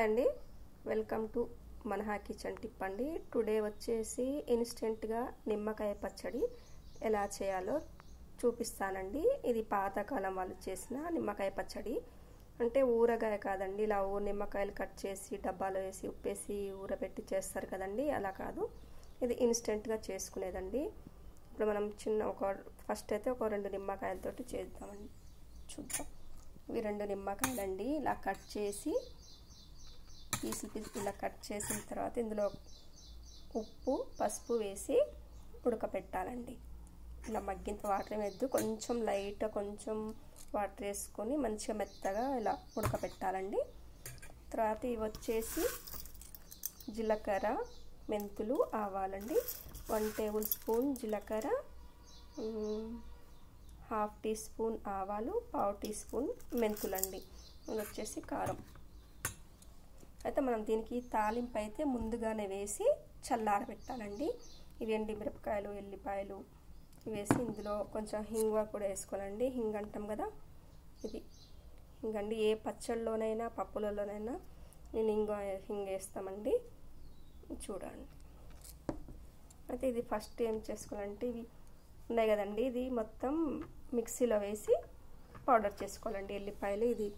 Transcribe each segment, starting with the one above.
Hi అండి, welcome to మనహా kitchen tip అండి. Today వచ్చేసి ఇన్స్టెంట్గా నిమ్మకాయ పచ్చడి ఎలా చేయాలో చూపిస్తానండి. ఇది పాతకాలం వాళ్ళు చేసిన నిమ్మకాయ పచ్చడి. అంటే ఊరగాయ కాదండి, ఇలా నిమ్మకాయలు కట్ చేసి డబ్బాలో వేసి ఉప్పేసి ఊరబెట్టి చేస్తారు కదండి, అలా కాదు. ఇది ఇన్స్టెంట్గా చేసుకునేదండి. ఇప్పుడు మనం ఫస్ట్ అయితే ఒక 2 నిమ్మకాయలతోటి చేద్దామండి. చూద్దాం. ఇవి 2 నిమ్మకాయలండి. ఇలా కట్ చేసి పీసులు ఇలా కట్ చేసిన తర్వాత ఇందులో ఉప్పు పసుపు వేసి ఉడకపెట్టాలండి. ఇలా మగ్గింత వాటర్ వేద్దు, కొంచెం లైట్గా కొంచెం వాటర్ వేసుకొని మంచిగా మెత్తగా ఇలా ఉడకపెట్టాలండి. తర్వాత ఇవి వచ్చేసి జీలకర్ర, మెంతులు, ఆవాలండి. 1 టేబుల్ స్పూన్ జీలకర్ర, 1/2 టీ స్పూన్ ఆవాలు, 1/2 టీ స్పూన్ మెంతులండి. ఇది వచ్చేసి కారం. అయితే మనం దీనికి తాలింపు అయితే ముందుగానే వేసి చల్లారబెట్టాలండి. ఇవి ఎండుమిరపకాయలు, ఎల్లిపాయలు వేసి ఇందులో కొంచెం హింగ్ కూడా వేసుకోవాలండి. హింగ్ అంటాం కదా, ఇది హింగ్ అండి. ఏ పచ్చళ్ళలోనైనా పప్పులలోనైనా నేను హింగ్ వేస్తామండి. చూడండి. అయితే ఇది ఫస్ట్ ఏం చేసుకోవాలంటే ఇవి ఉన్నాయి కదండి, ఇది మొత్తం మిక్సీలో వేసి పౌడర్ చేసుకోవాలండి. ఎల్లిపాయలు, ఇది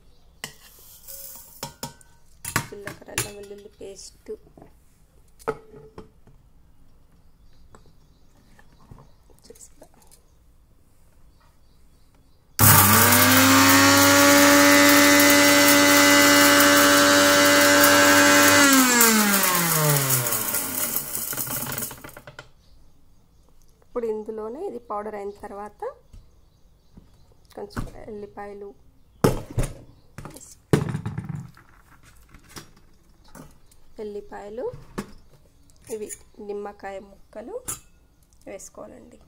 జీలకర్ర, అల్లం వెల్లుల్లి పేస్ట్, ఇప్పుడు ఇందులోనే ఇది పౌడర్ అయిన తర్వాత కొంచెం ఎల్లిపాయలు, ఇవి నిమ్మకాయ ముక్కలు వేసుకోవాలండి.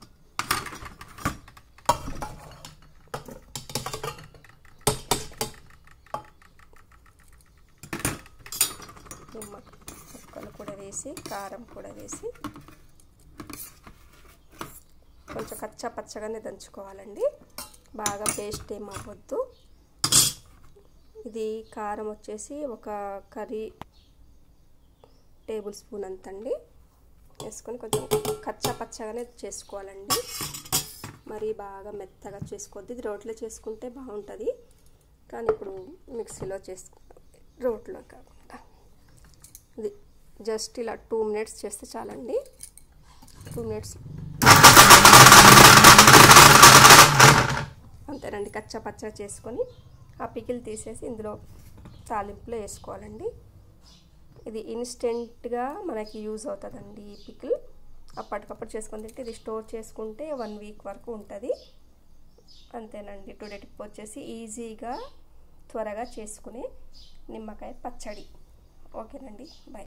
ముక్కలు కూడా వేసి కారం కూడా వేసి కొంచెం కచ్చా పచ్చగానే దంచుకోవాలండి, బాగా పేస్ట్ ఏం అవ్వద్దు. ఇది కారం వచ్చేసి ఒక కర్రీ టేబుల్ స్పూన్ అంతండి వేసుకొని కొంచెం కచ్చా పచ్చగానే చేసుకోవాలండి. మరి బాగా మెత్తగా చేసుకోవద్దు. ఇది రోట్లో చేసుకుంటే బాగుంటుంది, కానీ ఇప్పుడు మిక్సీలో చేసుకుంటాం, రోట్లో కాకుండా. ఇది జస్ట్ ఇలా 2 మినిట్స్ చేస్తే చాలండి. 2 మినిట్స్ అంతేనండి. కచ్చా పచ్చగా చేసుకొని ఆ పికిల్ తీసేసి ఇందులో తాలింపులో వేసుకోవాలండి. ఇది ఇన్స్టెంట్గా మనకి యూజ్ అవుతుందండి. ఈ పికిల్ అప్పటికప్పుడు చేసుకొని తింటే ఇది స్టోర్ చేసుకుంటే 1 వీక్ వరకు ఉంటుంది. అంతేనండి. టుడే టిప్ వచ్చేసి ఈజీగా త్వరగా చేసుకునే నిమ్మకాయ పచ్చడి. ఓకేనండి, బాయ్.